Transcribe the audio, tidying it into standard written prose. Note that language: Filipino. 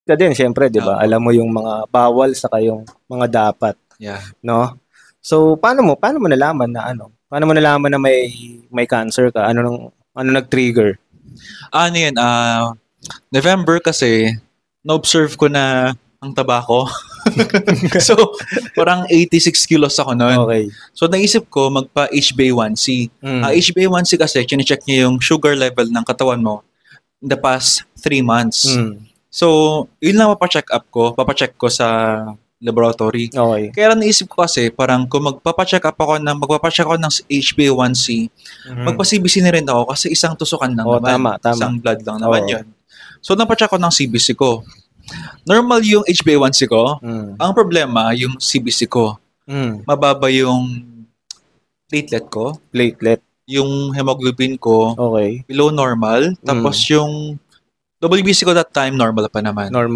ka din, syempre, di ba? Oo. Alam mo yung mga bawal sa yung mga dapat, Yeah. no? So, paano mo nalaman na Paano mo nalaman na may cancer ka? Ano nag-trigger? Ano yun, November kasi, na-observe ko na ang taba ko. So, parang 86 kilos ako noon. Okay. So, naisip ko magpa-HbA1c. Mm. HbA1c kasi, chine-check niya yung sugar level ng katawan mo in the past 3 months. Mm. So, yun lang papacheck ko sa laboratory. Okay. Kaya naisip ko kasi, parang kung magpapacheck ako ng HbA1c, magpa-CBC na rin ako kasi isang tusukan lang Oh, naman. tama. Isang blood lang naman Oo. yun. So, napacheck ko ng CBC ko. Normal yung HbA1c ko. Mm. Ang problema, yung CBC ko. Mm. Mababa yung platelet ko. Platelet. Yung hemoglobin ko, Okay. below normal. Tapos yung WBC ko that time, normal pa naman. Normal.